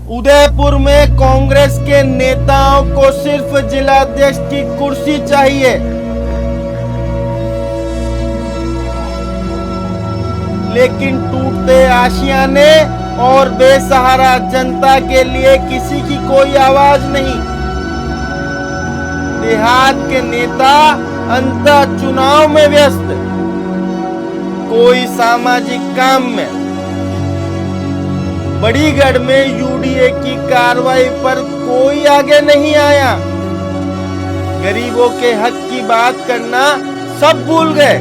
उदयपुर में कांग्रेस के नेताओं को सिर्फ जिलाध्यक्ष की कुर्सी चाहिए, लेकिन टूटते आशियाने और बेसहारा जनता के लिए किसी की कोई आवाज नहीं। देहात के नेता अंतः चुनाव में व्यस्त, कोई सामाजिक काम में। बड़ीगढ़ में यूडीए की कार्रवाई पर कोई आगे नहीं आया। गरीबों के हक की बात करना सब भूल गए।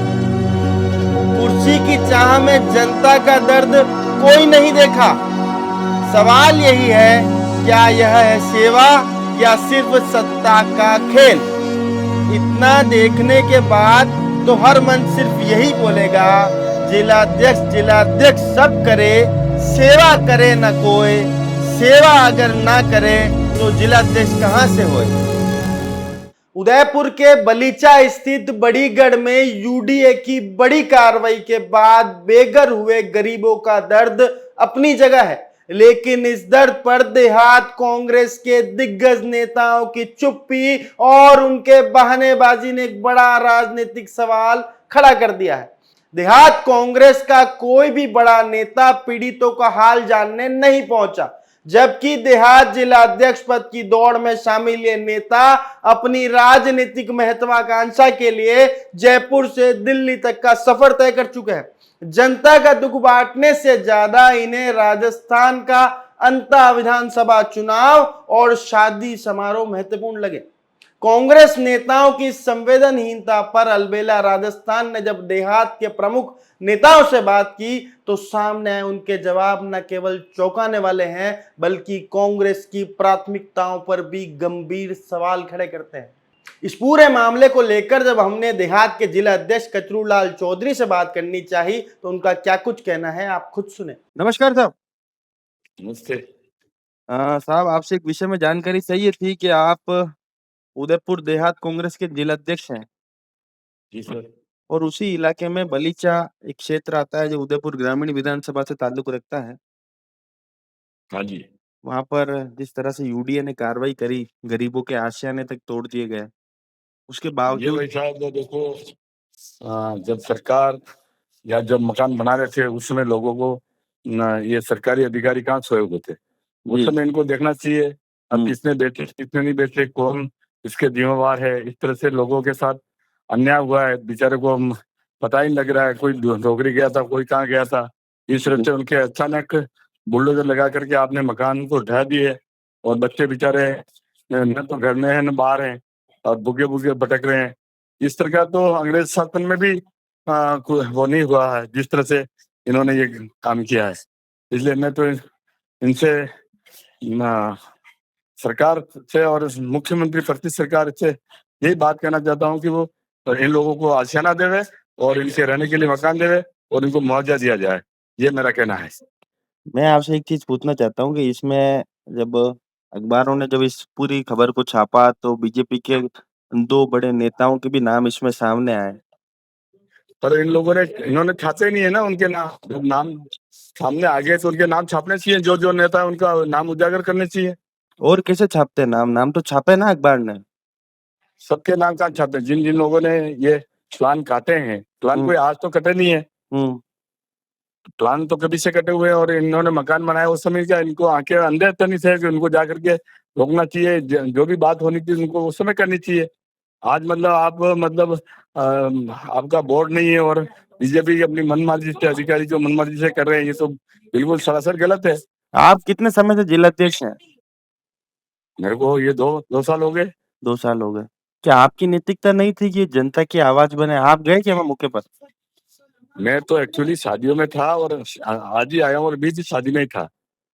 कुर्सी की चाह में जनता का दर्द कोई नहीं देखा। सवाल यही है, क्या यह है सेवा या सिर्फ सत्ता का खेल? इतना देखने के बाद तो हर मन सिर्फ यही बोलेगा, जिलाध्यक्ष जिलाध्यक्ष सब करे, सेवा करे न कोई। सेवा अगर ना करे तो जिलाध्यक्ष कहां से होए? उदयपुर के बलीचा स्थित बड़ीगढ़ में यूडीए की बड़ी कार्रवाई के बाद बेघर हुए गरीबों का दर्द अपनी जगह है, लेकिन इस दर्द पर देहात कांग्रेस के दिग्गज नेताओं की चुप्पी और उनके बहानेबाजी ने एक बड़ा राजनीतिक सवाल खड़ा कर दिया है। देहात कांग्रेस का कोई भी बड़ा नेता पीड़ितों का हाल जानने नहीं पहुंचा, जबकि देहात जिलाध्यक्ष पद की दौड़ में शामिल ये नेता अपनी राजनीतिक महत्वाकांक्षा के लिए जयपुर से दिल्ली तक का सफर तय कर चुके हैं। जनता का दुख बांटने से ज्यादा इन्हें राजस्थान का अंतः विधानसभा चुनाव और शादी समारोह महत्वपूर्ण लगे। कांग्रेस नेताओं की संवेदनहीनता पर अलबेला राजस्थान ने जब देहात के प्रमुख नेताओं से बात की तो सामने आए उनके जवाब न केवल चौंकाने वाले हैं, बल्कि कांग्रेस की प्राथमिकताओं पर भी गंभीर सवाल खड़े करते हैं। इस पूरे मामले को लेकर जब हमने देहात के जिला अध्यक्ष कचरूलाल चौधरी से बात करनी चाहिए तो उनका क्या कुछ कहना है, आप खुद सुने। नमस्कार साहब। नमस्ते। साहब, आपसे एक विषय में जानकारी चाहिए थी कि आप उदयपुर देहात कांग्रेस के जिलाध्यक्ष हैं जी सर। और उसी इलाके में बलीचा एक क्षेत्र आता है जो उदयपुर ग्रामीण विधानसभा से ताल्लुक रखता है। हाँ जी। वहां पर जिस तरह से यूडीए ने कार्रवाई करी, गरीबों के आशियाने तक तोड़ दिए गए, उसके ये बावजूद भाई साहब देखो, जब सरकार या जब मकान बना रहे थे उस समय लोगों को ये सरकारी अधिकारी कहाँ सोए हुए थे, उस जी। समय इनको देखना चाहिए अब हम्म। किसने बैठे किसने नहीं बैठे, कौन इसके जिम्मेवार है। इस तरह से लोगों के साथ अन्याय हुआ है, बेचारे को पता ही नहीं लग रहा है, कोई नौकरी गया था, कोई कहाँ गया था। इस तरह से उनके अचानक बुलडोजर लगा करके आपने मकान को ढा दिए और बच्चे बेचारे न तो घर में है न बाहर हैं और बुगे बुगे भटक रहे हैं। इस तरह का तो अंग्रेज शासन में भी वो नहीं हुआ है जिस तरह से इन्होंने ये काम किया है। इसलिए मैं तो इनसे सरकार से और मुख्यमंत्री प्रति सरकार से यही बात कहना चाहता हूँ कि वो इन लोगों को आशियाना देवे और इनके रहने के लिए मकान देवे और इनको मुआवजा दिया जाए, ये मेरा कहना है। मैं आपसे एक चीज पूछना चाहता हूँ कि इसमें जब अखबारों ने जब इस पूरी खबर को छापा तो बीजेपी के 2 बड़े नेताओं के भी नाम इसमें सामने आए। पर इन्होंने छापे नहीं है ना उनके नाम। जब नाम सामने आ गए तो उनके नाम छापने चाहिए, जो जो नेता है उनका नाम उजागर करने चाहिए। और कैसे छापते हैं नाम? नाम तो छापे ना अखबार ने। सबके नाम कहाँ छापे? जिन जिन लोगों ने ये प्लान काटे हैं, प्लान कोई आज तो कटे नहीं है, प्लान तो कभी से कटे हुए हैं। और इन्होंने मकान बनाया उस समय क्या इनको आंखें अंधे तो नहीं थे कि उनको जा करके रोकना चाहिए? जो भी बात होनी थी उनको उस समय करनी चाहिए। आज आपका बोर्ड नहीं है और बीजेपी अपनी मनमर्जी से अधिकारी जो मनमर्जी से कर रहे हैं, ये तो बिल्कुल सरासर गलत है। आप कितने समय से जिलाध्यक्ष हैं? मेरे को ये दो साल हो गए। 2 साल हो गए। क्या आपकी नैतिकता नहीं थी कि जनता की आवाज बने? आप गए क्या वहाँ मौके पर? मैं तो एक्चुअली शादियों में था और आज ही आया हूँ और बीच शादी में ही था।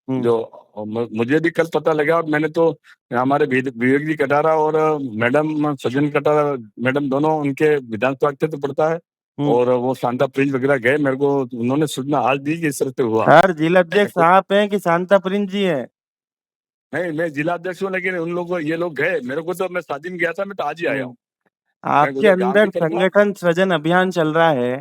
जो मुझे भी कल पता लगा और मैंने तो हमारे विवेक जी कटारा और मैडम सजन कटारा मैडम दोनों उनके विधानसभा क्षेत्र पड़ता है और वो शांता प्रिंस वगैरह गए, मेरे को उन्होंने सूचना आज दी कि इस तरह से हुआ। सर, जिलाध्यक्ष आप हैं कि शांता प्रिंस जी हैं? नहीं, मैं जिलाध्यक्ष हूँ, लेकिन उन लोगों ये लोग गए, मेरे को तो मैं शादी में गया था, मैं तो आज ही आया हूँ। आपके अंदर संगठन सृजन अभियान चल रहा है।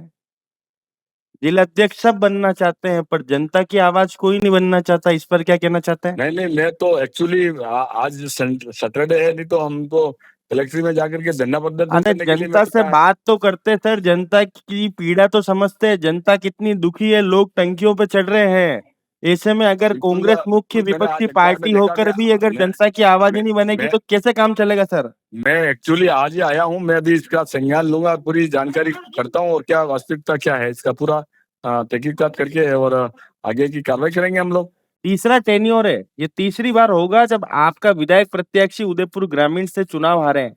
जिलाध्यक्ष सब बनना चाहते हैं पर जनता की आवाज कोई नहीं बनना चाहता, इस पर क्या कहना चाहते हैं? नहीं, मैं तो एक्चुअली आज सैटरडे है, नहीं तो हम तो कलेक्ट्री में जाकर के धरना प्रदर्शन अरे करने के लिए जनता मैं तो से बात तो करते सर, जनता की पीड़ा तो समझते हैं, जनता कितनी दुखी है, लोग टंकियों पे चढ़ रहे हैं। ऐसे में अगर कांग्रेस मुख्य मैंने आज विपक्षी अखबार में पार्टी देखा होकर कि भी अगर जनता की आवाज ही नहीं बनेगी मैं तो कैसे काम चलेगा सर? मैं एक्चुअली आज ही आया हूँ, मैं अभी इसका संज्ञान लूंगा, पूरी जानकारी करता हूँ और क्या वास्तविकता क्या है इसका पूरा तहकीकात करके और आगे की कार्रवाई करेंगे हम लोग। तीसरा टेन्योर है, ये तीसरी बार होगा जब आपका विधायक प्रत्याशी उदयपुर ग्रामीण से चुनाव हारे हैं।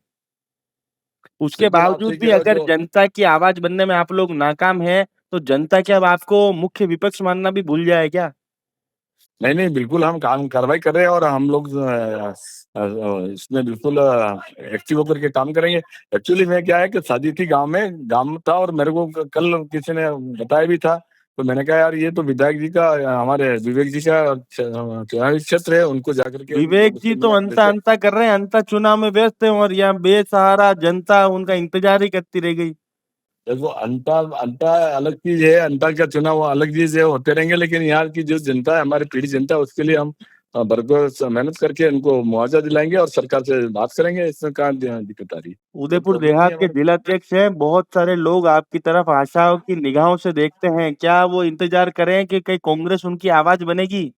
उसके बिल्कुल आप बावजूद सही भी कह रहे हो अगर जो जनता की आवाज बनने में आप लोग नाकाम है तो जनता क्या अब आपको मुख्य विपक्ष मानना भी भूल जाए क्या? नहीं, बिल्कुल हम काम कार्रवाई कर रहे हैं और हम लोग इसमें बिल्कुल एक्टिव होकर के काम करेंगे। एक्चुअली में क्या है कि शादी थी गांव में, गांव था और मेरे को कल किसी ने बताया भी था, तो मैंने कहा यार ये तो विधायक जी का हमारे विवेक जी का चुनावी क्षेत्र है, उनको जाकर के उनको विवेक जी गुस्से तो में अंता जैसे अंता कर रहे हैं, अंता चुनाव में व्यस्त है और यहाँ बेसहारा जनता उनका इंतजार ही करती रह गई। देखो अंता अंता अलग चीज है, अंता का चुनाव अलग चीज है, होते रहेंगे, लेकिन यहाँ की जो जनता है, हमारी पीढ़ी जनता है, उसके लिए हम भरपूर मेहनत करके उनको मुआवजा दिलाएंगे और सरकार से बात करेंगे, इसमें कहाँ दिक्कत आ रही है, कोई उदयपुर प्रॉब्लम नहीं देहात है के हमारे। जिलाध्यक्ष हैं, बहुत सारे लोग आपकी तरफ आशाओं की निगाहों से देखते हैं, क्या वो इंतजार करें कि कहीं कांग्रेस उनकी आवाज बनेगी?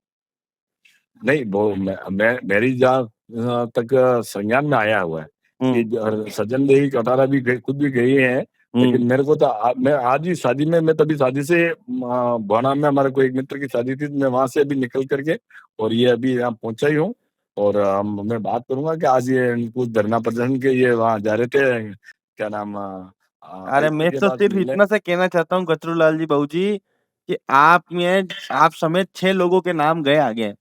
नहीं वो मेरी जहाँ तक संज्ञान में आया हुआ है कि सज्जन देवी कटारा भी खुद भी गई है, लेकिन मेरे को तो मैं आज ही शादी में, मैं तभी शादी से भोना में हमारे कोई एक मित्र की शादी थी, मैं वहां से अभी निकल करके और ये अभी यहाँ पहुंचा ही हूँ और मैं बात करूंगा कि आज ये कुछ धरना प्रदर्शन के ये वहाँ जा रहे थे, क्या नाम अरे आयुक्त मैं के तो पास सिर्फ मिलने। इतना सा कहना चाहता हूँ कचरूलाल जी बहू जी कि आप समेत 6 लोगों के नाम गए आगे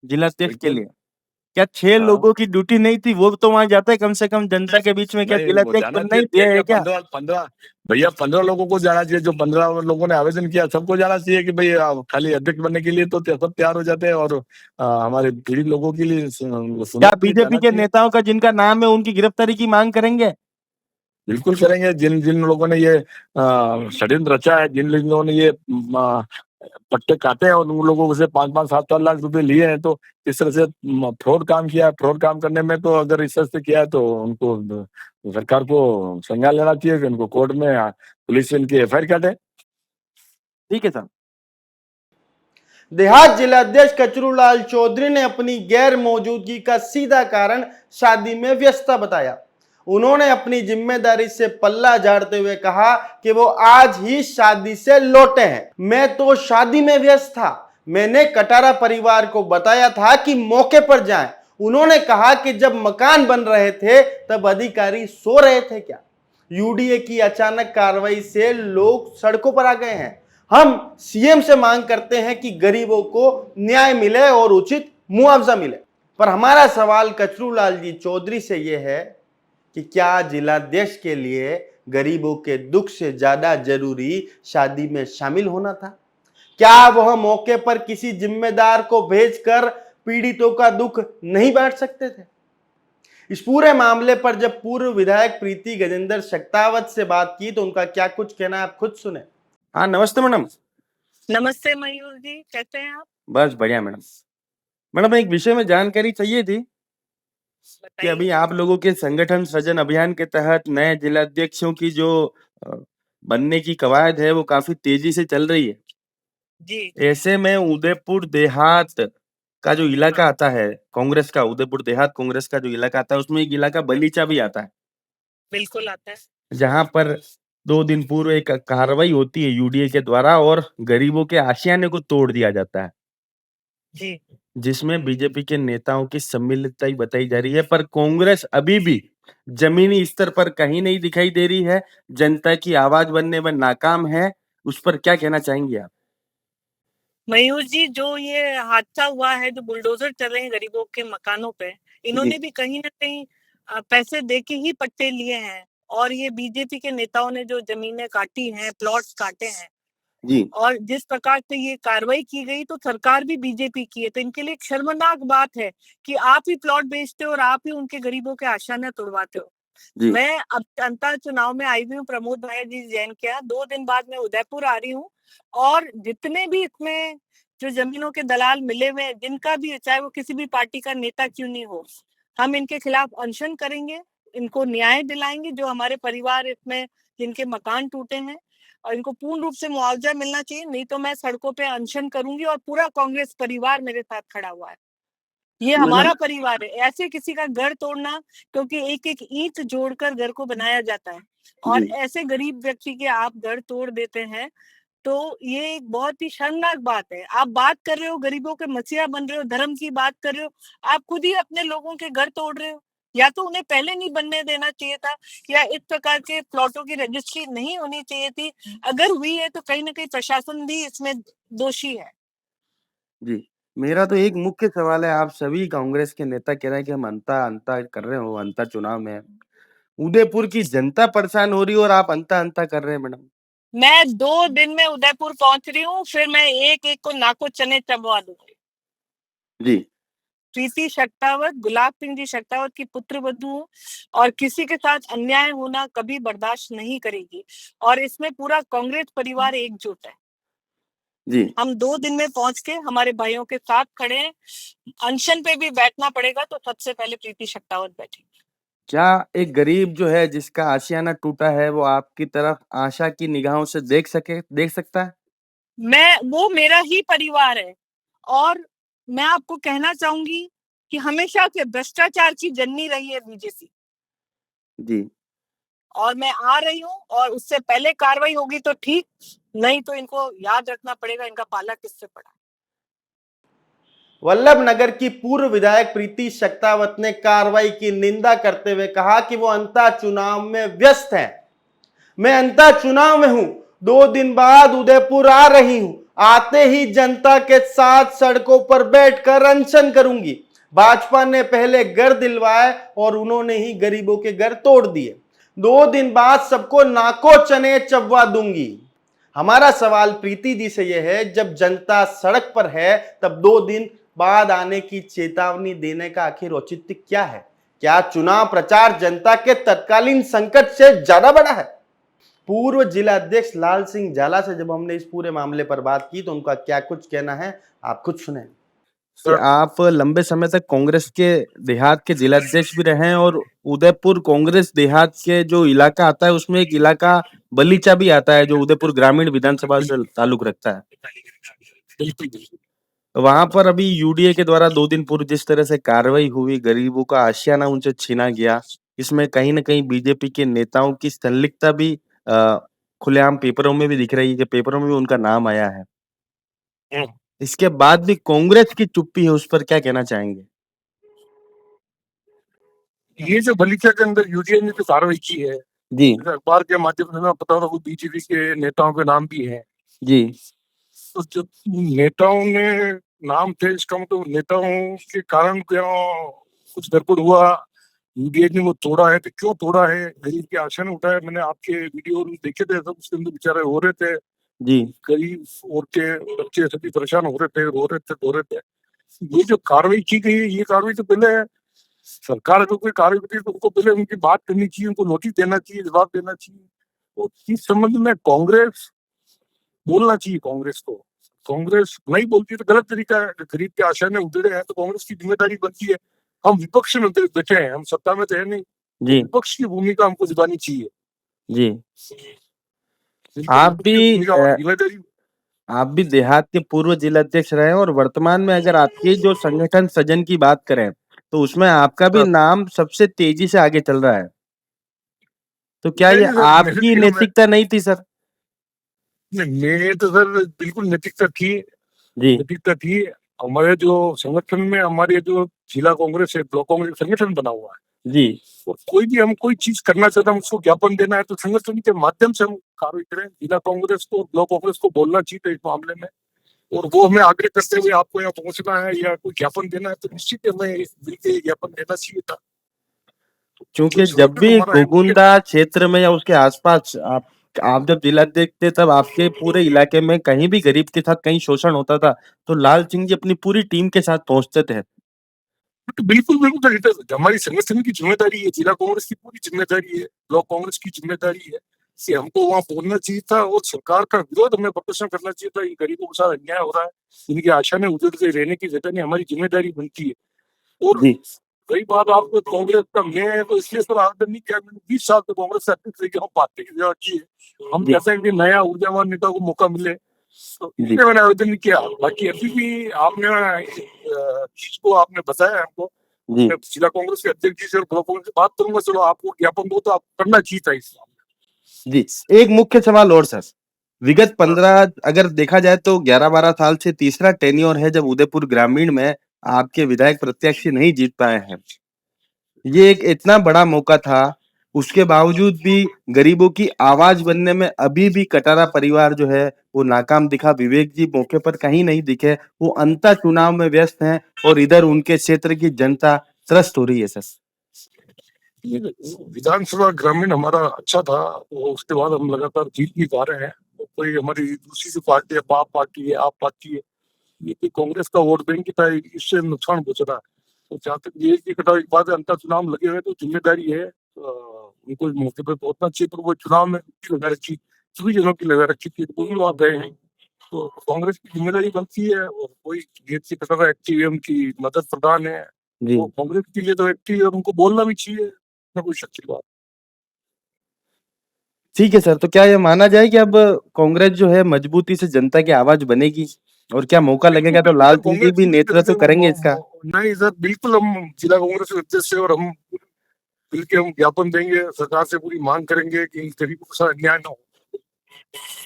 जिलाध्यक्ष के बिल्कुल। लिए। क्या 6 हाँ लोगों की ड्यूटी नहीं थी? वो तो वहां जाते कम से कम जनता के बीच में, क्या नहीं वो जिलाध्यक्ष जाना बनना ही चाहिए ध्येय है क्या, क्या? 15 भैया 15 लोगों को जाना चाहिए, जो 15 लोगों ने आवेदन किया सबको जाना चाहिए कि भाई खाली अध्यक्ष बनने के लिए तो सब तैयार हो जाते हैं और हमारे पीड़ित लोगों के लिए क्या सुनने के लिए बीजेपी जाना के चाहिए। नेताओं का जिनका नाम है उनकी गिरफ्तारी की मांग करेंगे? बिल्कुल करेंगे, जिन जिन लोगों ने ये षड्यंत्र रचा है, जिन लोगों ने ये पट्टे काटे हैं और उन लोगों से 5-5 7-7 लाख रुपए लिए हैं, तो इस तरह से फ्रॉड काम किया है, फ्रॉड काम करने में तो अगर इस तरह से किया है तो उनको सरकार को संज्ञान लेना चाहिए कि उनको कोर्ट में पुलिस इनकी एफआईआर काटे। ठीक है साहब। देहात जिलाध्यक्ष कचरूलाल चौधरी ने अपनी गैर मौजूदगी का सीधा कारण शादी में व्यस्तता बताया। उन्होंने अपनी जिम्मेदारी से पल्ला झाड़ते हुए कहा कि वो आज ही शादी से लौटे हैं। मैं तो शादी में व्यस्त था, मैंने कटारा परिवार को बताया था कि मौके पर जाएं। उन्होंने कहा कि जब मकान बन रहे थे तब अधिकारी सो रहे थे क्या? यूडीए की अचानक कार्रवाई से लोग सड़कों पर आ गए हैं। हम सीएम से मांग करते हैं कि गरीबों को न्याय मिले और उचित मुआवजा मिले। पर हमारा सवाल कचरूलाल जी चौधरी से यह है कि क्या जिलाध्यक्ष के लिए गरीबों के दुख से ज्यादा जरूरी शादी में शामिल होना था? क्या वह मौके पर किसी जिम्मेदार को भेजकर पीड़ितों का दुख नहीं बांट सकते थे? इस पूरे मामले पर जब पूर्व विधायक प्रीति गजेंद्र शक्तावत से बात की तो उनका क्या कुछ कहना है आप खुद सुने। हाँ नमस्ते मैडम। नमस्ते मयूर जी, कैसे हैं आप? बस बढ़िया मैडम। मैडम एक विषय में जानकारी चाहिए थी कि अभी बताइए। आप लोगों के संगठन सृजन अभियान के तहत नए जिलाध्यक्षों की जो बनने की कवायद है वो काफी तेजी से चल रही है। जी। ऐसे में उदयपुर देहात का जो इलाका आता है कांग्रेस का, उदयपुर देहात कांग्रेस का जो इलाका आता है उसमें एक इलाका बलीचा भी आता है, बिल्कुल आता है। जहां पर 2 दिन पूर्व एक कार्रवाई होती है यूडीए के द्वारा और गरीबों के आशियाने को तोड़ दिया जाता है, जी। जिसमें बीजेपी के नेताओं की सम्मिलितता ही बताई जा रही है। पर कांग्रेस अभी भी जमीनी स्तर पर कहीं नहीं दिखाई दे रही है, जनता की आवाज बनने में नाकाम है। उस पर क्या कहना चाहेंगे आप? मयूर जी, जो ये हादसा हुआ है, जो बुलडोजर चल रहे हैं गरीबों के मकानों पे, इन्होंने भी कहीं ना कहीं पैसे दे के ही पट्टे लिए हैं और ये बीजेपी के नेताओं ने जो जमीनें काटी हैं, प्लॉट्स काटे हैं जी। और जिस प्रकार से ये कार्रवाई की गई तो सरकार भी बीजेपी की है, तो इनके लिए एक शर्मनाक बात है कि आप ही प्लॉट बेचते हो और आप ही उनके गरीबों के आशियाने तोड़वाते हो। जी। मैं अब अंतर चुनाव में आई हुई हूँ प्रमोद भाई जी जैन के यहाँ, 2 दिन बाद मैं उदयपुर आ रही हूँ और जितने भी इसमें जो जमीनों के दलाल मिले हुए हैं, जिनका भी, चाहे वो किसी भी पार्टी का नेता क्यों नहीं हो, हम इनके खिलाफ अनशन करेंगे, इनको न्याय दिलाएंगे। जो हमारे परिवार इसमें जिनके मकान टूटे हैं, और इनको पूर्ण रूप से मुआवजा मिलना चाहिए, नहीं तो मैं सड़कों पे अनशन करूंगी। और पूरा कांग्रेस परिवार मेरे साथ खड़ा हुआ है, ये हमारा परिवार है। ऐसे किसी का घर तोड़ना, क्योंकि एक एक ईंट जोड़कर घर को बनाया जाता है, और ऐसे गरीब व्यक्ति के आप घर तोड़ देते हैं, तो ये एक बहुत ही शर्मनाक बात है। आप बात कर रहे हो, गरीबों के मसीहा बन रहे हो, धर्म की बात कर रहे हो, आप खुद ही अपने लोगों के घर तोड़ रहे हो। या तो उन्हें पहले नहीं बनने देना चाहिए था, या इस प्रकार के प्लॉटों की रजिस्ट्री नहीं होनी चाहिए थी। अगर हुई है तो कहीं ना कहीं प्रशासन भी इसमें दोषी है। जी, मेरा तो एक मुख्य सवाल है, आप सभी कांग्रेस के नेता कह रहे हैं कि हम अंता कर रहे हो, अंता चुनाव में है। उदयपुर की जनता परेशान हो रही है और आप अंता कर रहे हैं मैडम। मैं 2 दिन में उदयपुर पहुंच रही हूँ, फिर मैं एक एक को नाको चने चबवा दूंगी। जी, प्रीति शक्तावत, गुलाब सिंह जी शक्तावत की पुत्र वधू हूँ, और किसी के साथ अन्याय होना कभी बर्दाश्त नहीं करेगी। और इसमें पूरा कांग्रेस परिवार एकजुट है। जी। हम 2 दिन में पहुंच के हमारे भाइयों के साथ खड़े हैं। अनशन पे भी बैठना पड़ेगा तो सबसे पहले प्रीति शक्तावत बैठेगी। क्या एक गरीब जो है जिसका आशियाना टूटा है वो आपकी तरफ आशा की निगाहों से देख सकता है? वो मेरा ही परिवार है, और मैं आपको कहना चाहूंगी कि हमेशा से भ्रष्टाचार की जननी रही है बीजेपी, जी, और मैं आ रही हूँ, और उससे पहले कार्रवाई होगी तो ठीक, नहीं तो इनको याद रखना पड़ेगा इनका पाला किससे पड़ा। वल्लभ नगर की पूर्व विधायक प्रीति शक्तावत ने कार्रवाई की निंदा करते हुए कहा कि वो अंता चुनाव में व्यस्त हैं। मैं अंता चुनाव में हूं, 2 दिन बाद उदयपुर आ रही हूं, आते ही जनता के साथ सड़कों पर बैठकर अनशन करूंगी। भाजपा ने पहले घर दिलवाए और उन्होंने ही गरीबों के घर तोड़ दिए। 2 दिन बाद सबको नाको चने चबवा दूंगी। हमारा सवाल प्रीति जी से यह है, जब जनता सड़क पर है तब 2 दिन बाद आने की चेतावनी देने का आखिर औचित्य क्या है? क्या चुनाव प्रचार जनता के तत्कालीन संकट से ज्यादा बड़ा है? पूर्व जिला अध्यक्ष लाल सिंह जाला से जब हमने इस पूरे मामले पर बात की तो उनका क्या कुछ कहना है, आप खुद सुने। कि आप लंबे समय तक कांग्रेस के देहात के जिलाध्यक्ष भी रहे हैं और उदयपुर कांग्रेस देहात के जो इलाका आता है उसमें एक इलाका बलीचा भी आता है जो उदयपुर ग्रामीण विधानसभा से ताल्लुक रखता है। वहां पर अभी यूडीए के द्वारा 2 दिन पूर्व जिस तरह से कार्रवाई हुई, गरीबों का आशियाना उनसे छीना गया, इसमें कहीं न कहीं बीजेपी के नेताओं की संलिप्तता भी खुलेआम पेपरों में भी दिख रही है कि पेपरों में भी उनका नाम आया है। इसके बाद भी कांग्रेस की चुप्पी है, उस पर क्या कहना चाहेंगे? ये जो बलीचा के अंदर यूडीए ने जो कार्रवाई की है, जी, अखबार के माध्यम से मैं बता रहा हूँ, बीजेपी के नेताओं के नाम भी हैं। जी, तो जब नेताओं ने नाम थे, इसका मतलब नेताओं के कारण क्या कुछ गड़बड़ हुआ, यूडीए ने वो तोड़ा है, तो क्यों तोड़ा है, गरीब के आशा ने उठाया। मैंने आपके वीडियो देखे थे, सब उसके अंदर बेचारे हो रहे थे, जी, गरीब औरतें बच्चे सभी परेशान हो रहे थे, रो रहे थे। ये जो कार्रवाई की गई है, ये कार्रवाई तो पहले सरकार अगर कोई कार्रवाई करती है तो उनको पहले उनकी बात करनी चाहिए, उनको नोटिस देना चाहिए, जवाब देना चाहिए। और इस संबंध में कांग्रेस बोलना चाहिए। कांग्रेस नहीं बोलती तो गलत तरीका है। गरीब के आशा में उतरे हैं तो कांग्रेस की जिम्मेदारी बनती है। हम विपक्ष में बैठे हैं, हम सत्ता में तो है नहीं, जी, विपक्ष की भूमिका हमको निभानी चाहिए। जी। आप भी देहात के पूर्व जिलाध्यक्ष रहे हैं और वर्तमान में अगर आपकी जो संगठन सजन की बात करें तो उसमें आपका भी नाम सबसे तेजी से आगे चल रहा है। तो क्या ये आपकी नैतिकता नहीं थी सर? मैं तो सर बिल्कुल नैतिकता थी, जी, नैतिकता थी। हमारे जो संगठन में, हमारे जो जिला कांग्रेस है, ब्लॉक कांग्रेस संगठन बना हुआ है जी, तो कोई भी हम कोई चीज करना चाहते हैं, उसको ज्ञापन देना है तो संगठन के माध्यम से हम कार्रवाई करें। जिला कांग्रेस को, ब्लॉक कांग्रेस को बोलना चाहिए था इस मामले में, और वो हमें आग्रह करते हुए आपको यहाँ पहुंचना है या कोई ज्ञापन देना है तो निश्चित हमें मिलकर ज्ञापन देना चाहिए था। क्योंकि जब भी गोगुंदा क्षेत्र में या उसके आसपास आप जब जिलाध्यक्ष थे तब आपके पूरे इलाके में कहीं भी गरीब के साथ कहीं शोषण होता था तो लाल सिंह जी अपनी पूरी टीम के साथ पहुंचते थे। तो बिल्कुल बिल्कुल हमारी संगठन की जिम्मेदारी है, जिला कांग्रेस की पूरी जिम्मेदारी है, ब्लॉक कांग्रेस की जिम्मेदारी है कि हमको वहाँ बोलना चाहिए था और सरकार का विरोध हमें प्रदर्शन करना चाहिए था। ये गरीबों के साथ अन्याय हो रहा है, इनकी आशा में उधर से रहने की जगह नहीं, हमारी जिम्मेदारी बनती है। और जी कई बात आपको कांग्रेस का मैं है तो इसलिए सर आवेदन नहीं किया मैंने। 20 साल से कांग्रेस से अध्यक्ष रह के हम पार्टी की सेवा की है, हम जी। कहते हैं कि नया ऊर्जावान नेता को मौका मिले, तो जी। इसलिए मैंने आवेदन नहीं किया। बाकी अभी भी आपने चीज को आपने बताया हमको, जी मैं जिला कांग्रेस के अध्यक्ष जी से और ब्लॉक कांग्रेस से बात करूंगा। चलो आपको ज्ञापन दो तो आप करना चाहिए था इस जी। एक मुख्य सवाल और सर, विगत 15 अगर देखा जाए तो 11-12 साल से तीसरा टेन्योर है जब उदयपुर ग्रामीण में आपके विधायक प्रत्याशी नहीं जीत पाए हैं। ये एक इतना बड़ा मौका था, उसके बावजूद भी गरीबों की आवाज बनने में अभी भी कटारा परिवार जो है वो नाकाम दिखा। विवेक जी मौके पर कहीं नहीं दिखे, वो अंतर चुनाव में व्यस्त हैं और इधर उनके क्षेत्र की जनता त्रस्त हो रही है सर। विधानसभा ग्रामीण हमारा अच्छा था, वो उसके बाद हम लगातार जीत नहीं पा रहे हैं। कोई हमारी दूसरी सी पार्टी है, बाप पार्टी है, आप पार्टी है, ये कोई कांग्रेस का वोट बैंक की था, इससे नुकसान पहुंच रहा है। तो जहाँ तक ये की कटाई के बाद अंतर चुनाव लगे हुए तो जिम्मेदारी है उनको मौके पर पहुंचना चाहिए, पर वो चुनाव में लगा रखी, सभी जगहों की लगा रखी थी, वो भी वहां गए हैं। तो कांग्रेस की जिम्मेदारी बनती है, और कोई गेट से कटारा एक्टिव है, उनकी मदद प्रदान है, जी वो कांग्रेस के लिए तो एक्टिव है और उनको बोलना भी चाहिए, ना कोई शक की बात। ठीक है सर, तो क्या ये माना जाए कि अब कांग्रेस जो है मजबूती से जनता की आवाज बनेगी और क्या मौका लगेगा तो लाल सिंह जी भी नेतृत्व करेंगे इसका? नहीं सर, बिल्कुल हम जिला कांग्रेस के अध्यक्ष से और हम मिलकर हम ज्ञापन देंगे, सरकार से पूरी मांग करेंगे कि गरीबों के साथ अन्याय न हो।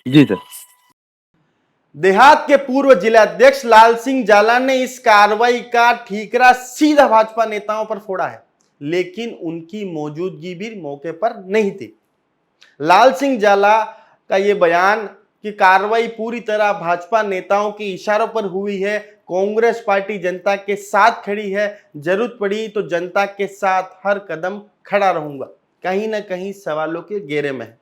जी सर। देहात के पूर्व जिलाध्यक्ष लाल सिंह जाला ने इस कार्रवाई का ठीकरा सीधा भाजपा नेताओं पर फोड़ा है, लेकिन उनकी मौजूदगी भी मौके पर नहीं थी। लाल सिंह जाला का यह बयान कि कार्रवाई पूरी तरह भाजपा नेताओं के इशारों पर हुई है, कांग्रेस पार्टी जनता के साथ खड़ी है, जरूरत पड़ी तो जनता के साथ हर कदम खड़ा रहूंगा, कहीं ना कहीं सवालों के घेरे में है।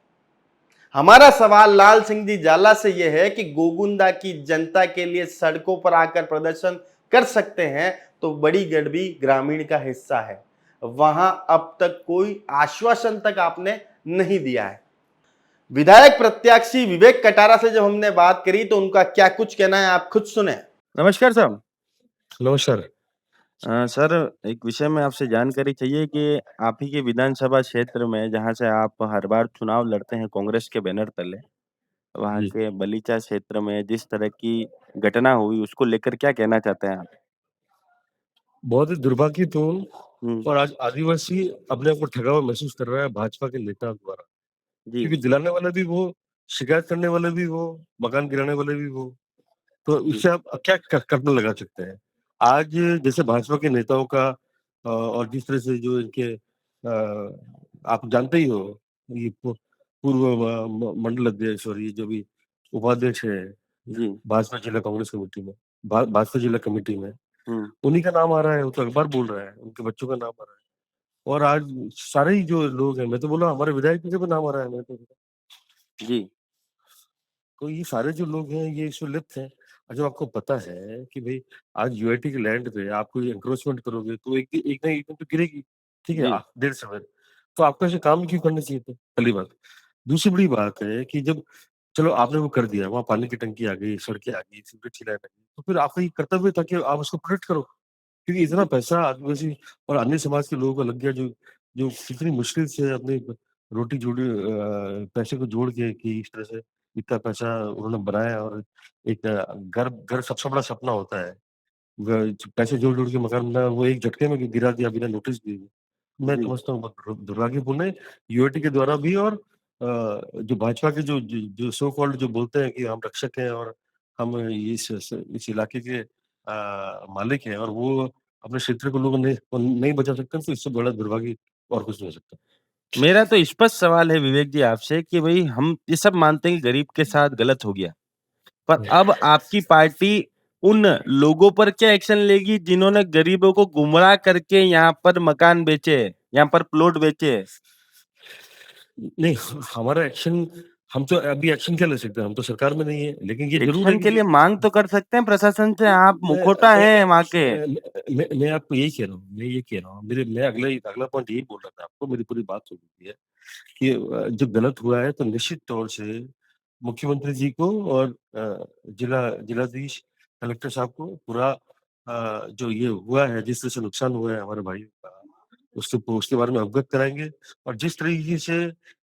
हमारा सवाल लाल सिंह जी जाला से यह है कि गोगुंदा की जनता के लिए सड़कों पर आकर प्रदर्शन कर सकते हैं तो बड़ी गढ़ भी ग्रामीण का हिस्सा है, वहां अब तक कोई आश्वासन तक आपने नहीं दिया है। विधायक प्रत्याशी विवेक कटारा से जब हमने बात करी तो उनका क्या कुछ कहना है आप खुद सुने। नमस्कार साहब। नमस्कार। सर एक विषय में आपसे जानकारी चाहिए कि आप ही के विधानसभा क्षेत्र में जहां से आप हर बार चुनाव लड़ते हैं कांग्रेस के बैनर तले, वहां जी। के बलीचा क्षेत्र में जिस तरह की घटना हुई उसको लेकर क्या कहना चाहते हैं आप? बहुत ही दुर्भाग्यपूर्ण, हम्म, और आज आदिवासी अपने आप को ठगा हुआ महसूस कर रहा है भाजपा के नेता द्वारा, जी क्योंकि दिलाने वाले भी वो, शिकायत करने वाले भी वो, मकान गिराने वाले भी वो। तो जी इससे आप क्या करने लगा सकते हैं? आज जैसे भाजपा के नेताओं का और जिस तरह से जो इनके आप जानते ही हो, ये पूर्व मंडल अध्यक्ष और ये जो भी उपाध्यक्ष है जी भाजपा जिला कांग्रेस कमेटी में, भाजपा जिला कमेटी में, हम्म, उन्हीं का नाम आ रहा है, वो तो अखबार बोल रहा है, उनके बच्चों का नाम आ रहा है। और आज सारे ही जो लोग हैं, मैं तो बोला हमारे विधायक जी का भी नाम आ रहा है, मैं जी तो ये सारे जो लोग हैं ये इसमें लिप्त हैं। और जब आपको पता है कि भाई आज यूआईटी के लैंड पे आप कोई एंक्रोचमेंट करोगे तो एक ना एक दिन तो गिरेगी, ठीक है, जी देर सवेर। तो आपको ऐसे काम क्यों करने चाहिए थे? पहली बात। दूसरी बड़ी बात है कि जब चलो आपने वो कर दिया, वहाँ पानी की टंकी आ गई, सड़कें आ गई, सीवरेज की लाइन आ गई, तो फिर आपका ये कर्तव्य था कि आप उसको प्रोटेक्ट करो, क्योंकि इतना जी पैसा आदिवासी और अन्य समाज के लोगों को लग गया, जो जो कितनी मुश्किल से अपनी रोटी जोड़ी पैसे को जोड़ के कि इस तरह से इतना पैसा उन्होंने बनाया। और एक घर घर सबसे बड़ा सपना होता है, पैसे जोड़ जोड़ के मकान बनाया, वो एक झटके में गिरा दिया बिना नोटिस दिए। मैं जी समझता हूँ बहुत दुर्भाग्यपूर्ण है यूआईटी के द्वारा भी, और जो भाजपा के जो सो कॉल्ड जो बोलते हैं कि हम रक्षक हैं और हम इस इलाके के मालिक हैं, और वो अपने क्षेत्र को लोग नहीं बचा सकते, तो इससे बड़ा दुर्भाग्य और कुछ नहीं हो सकता। मेरा तो स्पष्ट सवाल है विवेक जी आपसे कि भाई हम ये सब मानते हैं कि गरीब के साथ गलत हो गया, पर अब आपकी पार्टी उन लोगों पर क्या एक्शन लेगी जिन्होंने गरीबों को गुमराह करके यहाँ पर मकान बेचे, यहाँ पर प्लॉट बेचे? नहीं, हमारा एक्शन, हम तो अभी एक्शन क्या ले सकते हैं, हम तो सरकार में नहीं है, लेकिन ये जरूर है एक्शन के कि लिए मांग तो कर सकते हैं प्रशासन से, आप मैं मुखौटा है वहाँ के। मैं आपको यही कह रहा हूँ, मैं ये कह रहा हूँ, मैं अगला पॉइंट यही बोल रहा था आपको आपको मेरी पूरी बात सुन ली है कि जो गलत हुआ है तो निश्चित तौर से मुख्यमंत्री जी को और जिलाधीश कलेक्टर साहब को पूरा जो ये हुआ है, जिस तरह से नुकसान हुआ है हमारे भाइयों का, उसके बारे में अवगत कराएंगे। और जिस तरीके से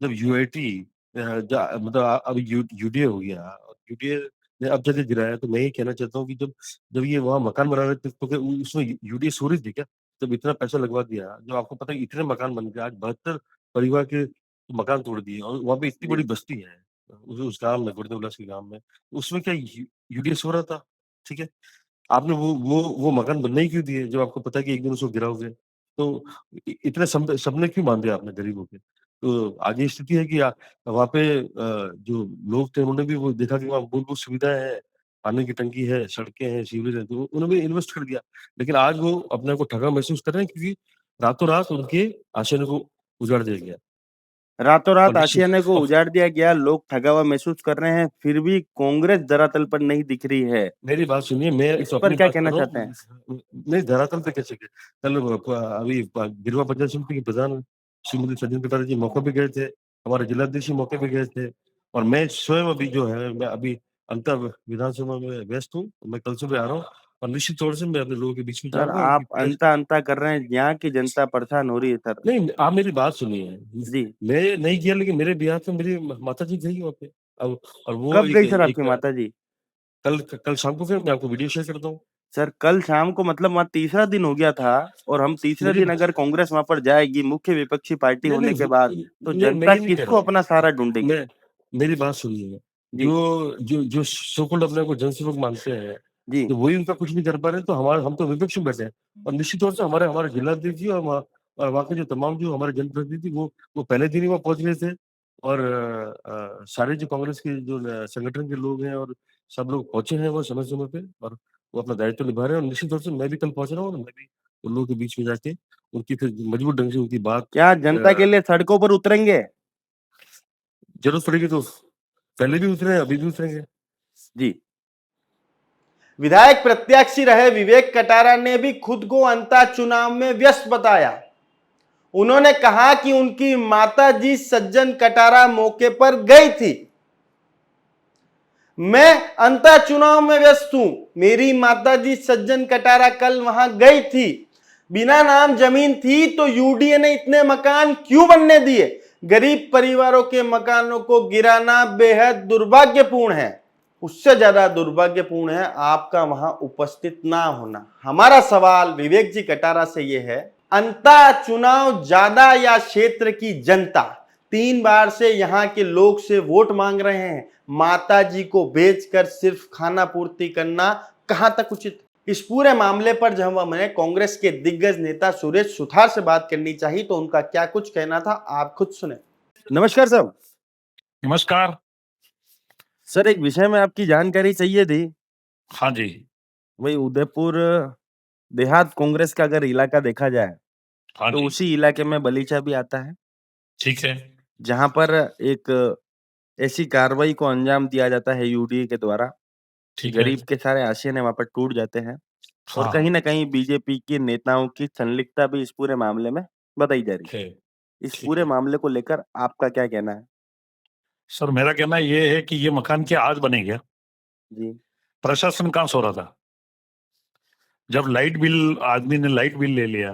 जब यूआईटी मतलब अब यूडीए हो गया, यूडीए ने अब जगह गिराया, तो मैं ये कहना चाहता हूँ कि जब ये वहाँ मकान बना रहे थे तो क्या उसमें यूडीए सूरी थी क्या? जब इतना पैसा लगवा दिया, जब आपको पता है इतने मकान बन गए, आज 72 परिवार के मकान तोड़ दिए और वहाँ पे इतनी जी बड़ी बस्ती है उस गाँव में, गुर्दे उल्लास के गाँव में, उसमें क्या यूडीए सो रहा था? ठीक है? आपने वो मकान बनने ही क्यों दिए जब आपको पता है कि एक दिन उसको गिराओगे? तो इतने सपने क्यों बाँधे आपने गरीबों के? तो आज ये स्थिति है कि वहाँ पे जो लोग थे उन्होंने भी वो देखा कि वहाँ मूलभूत सुविधाएँ हैं, पानी की टंकी है, सड़कें हैं, सीवरेज है, तो उन्होंने भी इन्वेस्ट कर दिया। लेकिन आज वो अपने आप को ठगा महसूस कर रहे हैं क्योंकि रातों-रात उनके आशयों को उजाड़ दिया गया। रातों और रात निश्चित आशियाने को उजाड़ दिया गया, लोग ठगा हुआ महसूस कर रहे हैं, फिर भी कांग्रेस धरातल पर नहीं दिख रही है। मेरी बात सुनिए, मैं इस तो पर अपनी क्या बात कर कहना रहा चाहते हूँ। हैं? नहीं, धरातल पे कैसे गए? कल अभी गिरवा पंचायत समिति के प्रधान श्रीमती सज्जन कटारिया जी मौके पे गए थे, हमारे जिलाध्यक्ष जी मौके पे गए थे और मैं स्वयं अभी जो है, मैं अभी अंतर विधानसभा में व्यस्त हूँ, मैं कल सुबह आ रहा हूँ और निश्चित तौर से मैं अपने लोगों के बीच में सर, जाऊँगा, उनकी आप अंता-अंता कर रहे हैं, यहाँ की जनता परेशान हो रही है सर। नहीं, आप मेरी बात सुनिए। जी, मैं नहीं किया लेकिन मेरे बिहार में मेरी माताजी गई वहाँ पे। अब और वो कब एक गई सर आपकी एक माताजी? कल शाम को फिर मैं आपको वीडियो शेयर करता हूँ। सर, कल शाम को मतलब वहाँ तीसरा दिन हो गया था और हम तीसरे मेरी दिन अगर कांग्रेस वहाँ पर जाएगी मुख्य विपक्षी पार्टी नहीं, होने नहीं, के बाद, तो मैं जनता ये नहीं कह किसको रहा अपना सहारा ढूँढेगी? मैं मेरी बात सुनिए, जी, जो सो कॉल्ड अपने को जनसेवक मानते हैं, जी, तो वही उनका कुछ नहीं कर पा रहे हैं, तो हम तो विपक्ष में बैठे हैं और निश्चित तौर से हमारे जिलाध्यक्ष जी और वहाँ के जो तमाम जो हमारे जनप्रतिनिधि वो पहले दिन ही वहाँ पहुँच गए थे और सारे जो कांग्रेस के जो संगठन के लोग हैं और सब लोग पहुँचे हैं वो समय-समय पे और वो अपना दायित्व निभा रहे हैं और निश्चित तौर से मैं भी कल पहुँच रहा हूँ और मैं भी उन लोगों के बीच में जाके उनकी फिर मजबूत ढंग से उनकी बात क्या जनता के अ, लिए सड़कों पर उतरेंगे? ज़रूरत पड़ेगी तो पहले भी उतरे हैं, अभी भी उतरेंगे। जी, विधायक प्रत्याशी रहे विवेक कटारा ने भी खुद को अंता चुनाव में व्यस्त बताया। उन्होंने कहा कि उनकी माताजी सज्जन कटारा मौके पर गई थी। मैं अंता चुनाव में व्यस्त हूं, मेरी माताजी सज्जन कटारा कल वहां गई थी। बिना नाम जमीन थी तो यूडीए ने इतने मकान क्यों बनने दिए? गरीब परिवारों के मकानों को गिराना बेहद दुर्भाग्यपूर्ण है। उससे ज्यादा दुर्भाग्यपूर्ण है आपका वहां उपस्थित ना होना। हमारा सवाल विवेक जी कटारा से यह है, अंता चुनाव ज्यादा या क्षेत्र की जनता? 3 बार से यहाँ के लोग से वोट मांग रहे हैं, माता जी को बेचकर सिर्फ खाना पूर्ति करना कहां तक उचित? इस पूरे मामले पर जब हमें कांग्रेस के दिग्गज नेता सुरेश सुथार से बात करनी चाहिए तो उनका क्या कुछ कहना था आप खुद सुने। नमस्कार साहब। नमस्कार। सर, एक विषय में आपकी जानकारी चाहिए थी। हाँ जी। वही उदयपुर देहात कांग्रेस का अगर इलाका देखा जाए, हाँ तो जी। उसी इलाके में बलीचा भी आता है, ठीक है। जहाँ पर एक ऐसी कार्रवाई को अंजाम दिया जाता है यूडीए के द्वारा, ठीक है। गरीब के सारे आशियाने वहाँ पर टूट जाते हैं और हाँ। कहीं न कहीं बीजेपी के नेताओं की संलिप्तता भी इस पूरे मामले में बताई जा रही है। ठीक इस ठीक पूरे है। मामले को लेकर आपका क्या कहना है? सर, मेरा कहना ये है कि ये मकान क्या आज बने क्या? जी, प्रशासन कहाँ सो रहा था? जब लाइट बिल आदमी ने लाइट बिल ले लिया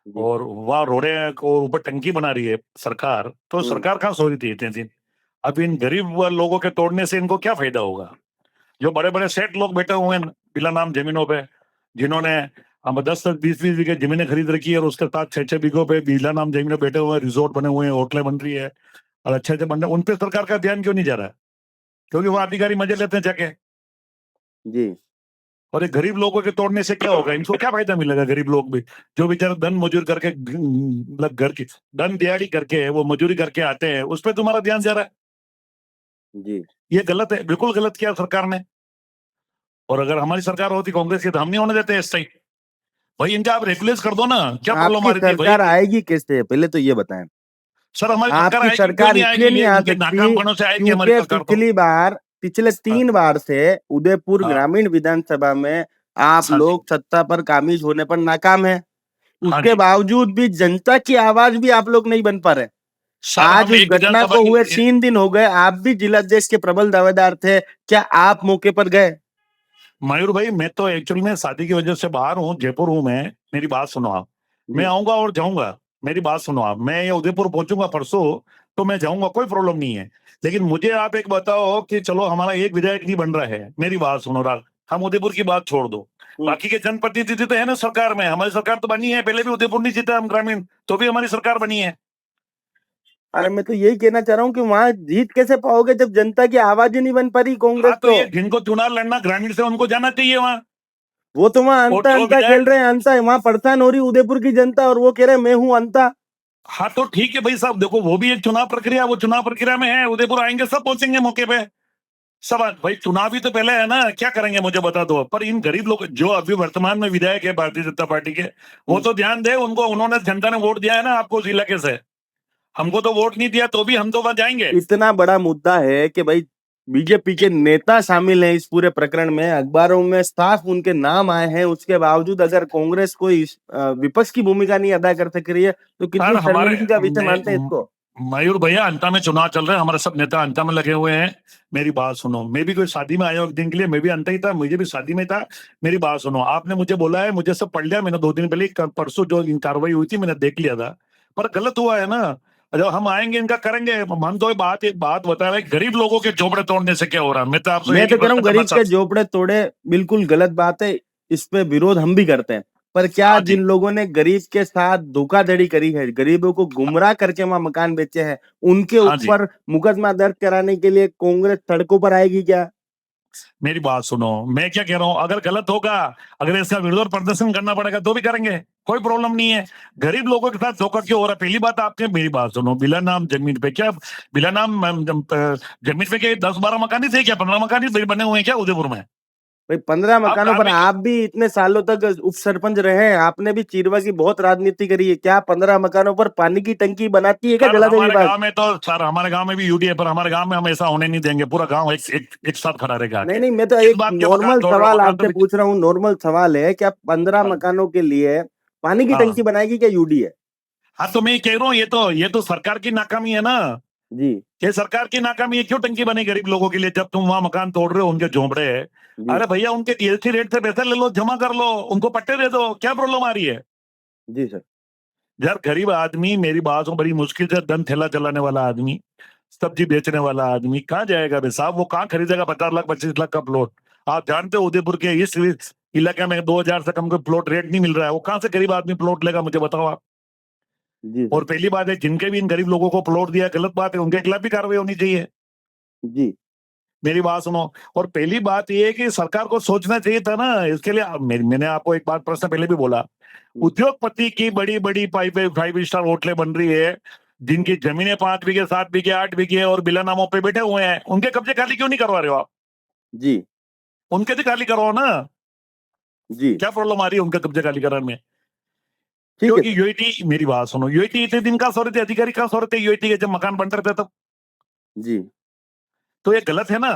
जी। और वहाँ रोडे को ऊपर टंकी बना रही है सरकार, तो सरकार कहाँ सो रही थी इतने दिन? अब इन गरीब लोगों के तोड़ने से इनको क्या फायदा होगा? जो बड़े बड़े सेठ लोग बैठे हुए हैं बिला नाम जमीनों पे, जिन्होंने हम 10-20 बीघे जमीनें खरीद रखी है और उसके साथ 6-6 बीघों पे बिला नाम जमीनों बैठे हुए हैं, रिजोर्ट बने हुए हैं, होटलें बन रही है और अच्छे बन रहे, उन पे सरकार का ध्यान क्यों नहीं जा रहा है? क्योंकि वो अधिकारी मजे लेते हैं जाके। जी, और ये गरीब लोगों के तोड़ने से क्या होगा? इनको क्या फायदा मिलेगा? गरीब लोग भी जो बेचारे धन मजूर करके मतलब घर की धन दिहाड़ी करके वो मजूरी करके आते हैं, उस पर तुम्हारा ध्यान जा रहा है। जी। ये गलत है, बिल्कुल गलत किया सरकार ने। और अगर हमारी सरकार होती कांग्रेस की तो हम नहीं होने देते ऐसा ही। भाई इनका आप रेगुलेट कर दो ना, क्या प्रॉब्लम आपकी आ रही थी सरकार भाई? आएगी कैसे? पहले तो ये बताएं। सर हमारी सरकार आपकी आएगी क्यों सरकार नहीं इसलिए आएगी? नहीं ये आ इनके नाकाम सकती पनों से आएगी हमारी क्योंकि सरकार तो। पिछले हाँ, 3 बार से उदयपुर हाँ, ग्रामीण विधानसभा में आप हाँ जी। लोग सत्ता पर काबिज होने पर नाकाम हैं। उसके जी। बावजूद भी जनता की आवाज भी आप लोग नहीं बन पा रहे। सर, आज हम उस एक घटना विधानसभा को की- हुए 3 दिन हो गए, आप भी जिलाध्यक्ष के प्रबल दावेदार थे, क्या आप मौके पर गए? मयूर भाई, मैं तो एक्चुअली में शादी की वजह से बाहर हूँ, जयपुर हूँ मैं। मेरी बात सुनो आप। मैं आऊंगा और जाऊंगा, मेरी बात सुनो आप। मैं ये उदयपुर पहुंचूंगा परसों, तो मैं जाऊंगा, कोई प्रॉब्लम नहीं है। लेकिन मुझे आप एक बताओ कि चलो हमारा एक विधायक नहीं बन रहा है, मेरी बात सुनो राग, हम उदयपुर की बात छोड़ दो। बाकी के जनप्रतिनिधि तो है ना सरकार में, हमारी सरकार तो बनी है, पहले भी उदयपुर नहीं जीता हम ग्रामीण, तो भी हमारी सरकार बनी है। अरे मैं तो यही कहना चाह रहा हूँ कि वहां जीत कैसे पाओगे जब जनता की आवाज ही नहीं बन पा रही कांग्रेस हाँ, तो ये जिनको चुनाव लड़ना ग्रामीण से, उनको जाना चाहिए वहां। वो तो वहां और अंता जो अंता खेल विधायक, रहे हैं, अंता वहां परेशान हो रही उदयपुर की जनता और वो कह रहे हैं मैं हूं अंता। हाँ तो ठीक है भाई साहब, देखो वो भी एक चुनाव प्रक्रिया, वो चुनाव प्रक्रिया में है। उदयपुर आएंगे, सब पहुंचेंगे मौके पे। सब भाई चुनाव ही तो पहले है ना, क्या करेंगे मुझे बता दो। पर इन गरीब लोग जो अभी वर्तमान में विधायक है भारतीय जनता पार्टी के, वो तो ध्यान दे, उनको उन्होंने जनता ने वोट दिया है ना आपको उस इलाके से। हमको तो वोट नहीं दिया, तो भी हम तो वहां जाएंगे। इतना बड़ा मुद्दा है कि भाई बीजेपी के नेता शामिल हैं इस पूरे प्रकरण में, अखबारों में साफ उनके नाम आए हैं, उसके बावजूद अगर कांग्रेस कोई विपक्ष की भूमिका नहीं अदा कर सक रही है तो कितनी सर हमारे शर्मिंदगी का विषय मानते हैं इसको? मयूर भैया, अंता में चुनाव चल रहे हैं, हमारे सब नेता अंता में लगे हुए हैं। मेरी बात सुनो, मैं भी कोई शादी में आया हूं एक दिन के लिए, मैं भी अंता ही था, मुझे भी शादी में था। मेरी बात सुनो, आपने मुझे बोला है, मुझे सब पढ़ लिया मैंने 2 दिन पहले, परसों जो कार्रवाई हुई थी मैंने देख लिया था, पर गलत हुआ है ना। जब हम आएंगे इनका करेंगे। हम तो एक बात बता रहे, गरीब लोगों के झोपड़े तोड़ने से क्या हो रहा है? मैं तो आपसे मैं एक ही तो कह रहा हूँ प्रश्न करना गरीब के झोपड़े तोड़े बिल्कुल गलत बात है, इस पे विरोध हम भी करते हैं। पर क्या हाँ जी। जिन लोगों ने गरीब के साथ धोखाधड़ी करी है, गरीबों को गुमराह करके वहां मकान बेचे हैं, उनके हाँ जी। ऊपर मुकदमा दर्ज कराने के लिए कांग्रेस सड़कों पर आएगी क्या? मेरी बात सुनो, मैं क्या कह रहा हूं, अगर गलत होगा, अगर इसका विरोध प्रदर्शन करना पड़ेगा तो भी करेंगे, कोई प्रॉब्लम नहीं है। गरीब लोगों के साथ धोखा क्यों हो रहा है? पहली बात आपने, मेरी बात सुनो, बिला नाम जमीन पे क्या, बिला नाम जमीन पे क्या 10-12 मकान ही थे क्या? 15 मकान ही बने हुए हैं क्या उदयपुर में? भाई 15 मकानों पर आप आप भी इतने सालों तक उप सरपंच रहे हैं, आपने भी चिरवा की बहुत राजनीति करी है, क्या 15 मकानों पर पानी की टंकी बनाती है क्या सर जलादेवी हमारे बाग? गांव में तो, सर हमारे गांव में भी यूडी है, पर हमारे गांव में हम ऐसा होने नहीं देंगे। पूरा गांव एक साथ खड़ा रहेगा आके। नहीं नहीं, मैं तो किस एक बात के नॉर्मल मकान तोड़ रहे हो? सवाल मकान आपसे तो पूछ रहा हूँ, नॉर्मल सवाल है, क्या 15 हाँ। मकानों के लिए पानी की हाँ। टंकी बनाएगी क्या यूडी है? हाँ तो मैं कह रहा हूँ, ये तो सरकार की नाकामी है ना। जी ये सरकार की नाकामी है। क्यों टंकी बनी गरीब लोगों के लिए, जब तुम वहां मकान तोड़ रहे हो, उनके झोंपड़े है? जी अरे भैया, उनके टीएलसी रेट से पैसा ले लो, जमा कर लो, उनको पट्टे दे दो, क्या प्रॉब्लम आ रही है? जी सर। यार गरीब आदमी, मेरी बात हो, बड़ी मुश्किल से दम थैला चलाने वाला आदमी, सब्जी बेचने वाला आदमी कहाँ जाएगा भाई साहब? वो कहाँ खरीदेगा 50 लाख 25 लाख का प्लॉट? आप जानते हो उदयपुर के इस इलाके में 2000 से कम का प्लॉट रेट नहीं मिल रहा है। वो कहाँ से गरीब आदमी प्लॉट लेगा, मुझे बताओ आप। जी और सर। पहली बात है, जिनके भी इन गरीब लोगों को प्लॉट दिया, गलत बात है, उनके खिलाफ भी कार्रवाई होनी चाहिए। जी मेरी बात सुनो। और पहली बात ये है कि सरकार को सोचना चाहिए था ना इसके लिए। मैंने आपको एक बात प्रश्न पहले भी बोला, उद्योगपति की बड़ी बड़ी 5 स्टार होटलें बन रही है, जिनकी जमीनें 5 बीघे 7 बीघे 8 बीघे और बिला नामों पे बैठे हुए हैं, उनके कब्जे खाली क्यों नहीं करवा रहे हो आप? जी उनके भी खाली करवाओ ना। जी क्या प्रॉब्लम आ रही है उनके कब्जे खाली कराने में? ठीक है क्योंकि यूआईटी, मेरी बात सुनो, यूआईटी इतने दिन का सो रहे थे, अधिकारी कहाँ सो रहे थे यूआईटी के, जब मकान बन रहे थे तब? जी तो ये गलत है ना।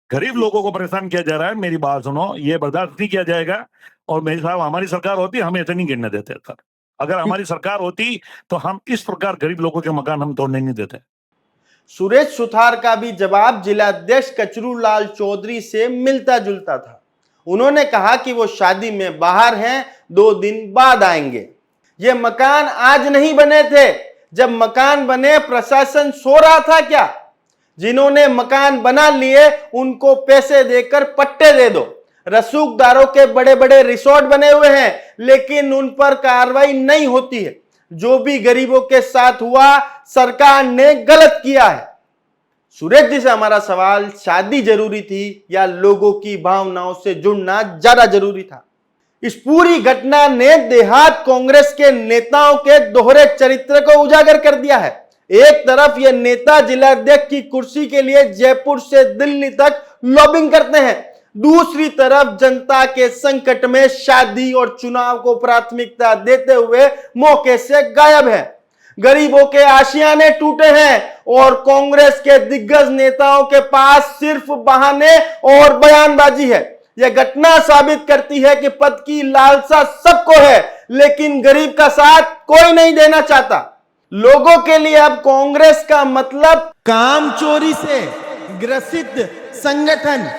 गरीब लोगों को परेशान किया जा रहा है। मेरी बात सुनो, ये बर्दाश्त नहीं किया जाएगा। और मेरी साहब, हमारी सरकार होती, हम ऐसे नहीं गिरने देते सर। अगर हमारी सरकार होती तो हम इस प्रकार गरीब लोगों के मकान हम तोड़ने नहीं देते। सुरेश सुथार का भी जवाब जिलाध्यक्ष कचरूलाल चौधरी से मिलता जुलता था। उन्होंने कहा कि वो शादी में बाहर हैं, 2 दिन बाद आएंगे। ये मकान आज नहीं बने थे। जब मकान बने प्रशासन सो रहा था क्या? जिन्होंने मकान बना लिए उनको पैसे देकर पट्टे दे दो। रसूखदारों के बड़े बड़े रिसोर्ट बने हुए हैं, लेकिन उन पर कार्रवाई नहीं होती है। जो भी गरीबों के साथ हुआ, सरकार ने गलत किया है। सुरेश जी से हमारा सवाल, शादी जरूरी थी या लोगों की भावनाओं से जुड़ना ज्यादा जरूरी था? इस पूरी घटना ने देहात कांग्रेस के नेताओं के दोहरे चरित्र को उजागर कर दिया है। एक तरफ ये नेता जिलाध्यक्ष की कुर्सी के लिए जयपुर से दिल्ली तक लॉबिंग करते हैं, दूसरी तरफ जनता के संकट में शादी और चुनाव को प्राथमिकता देते हुए मौके से गायब है। गरीबों के आशियाने टूटे हैं और कांग्रेस के दिग्गज नेताओं के पास सिर्फ बहाने और बयानबाजी है। यह घटना साबित करती है कि पद की लालसा सबको है, लेकिन गरीब का साथ कोई नहीं देना चाहता। लोगों के लिए अब कांग्रेस का मतलब काम चोरी से ग्रसित संगठन,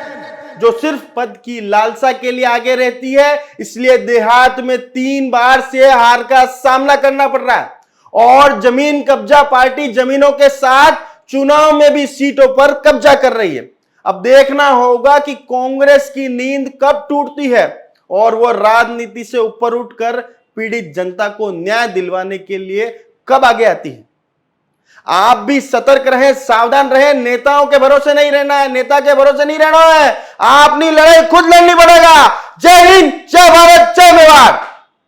जो सिर्फ पद की लालसा के लिए आगे रहती है। इसलिए देहात में 3 बार से हार का सामना करना पड़ रहा है और जमीन कब्जा पार्टी जमीनों के साथ चुनाव में भी सीटों पर कब्जा कर रही है। अब देखना होगा कि कांग्रेस की नींद कब टूटती है और वो राजनीति से ऊपर उठकर पीड़ित जनता को न्याय दिलवाने के लिए कब आगे आती है। आप भी सतर्क रहें, सावधान रहें। नेताओं के भरोसे नहीं रहना है, नेता के भरोसे नहीं रहना है। अपनी लड़ाई खुद लड़नी पड़ेगा। जय हिंद, जय भारत, जय मेवाड़।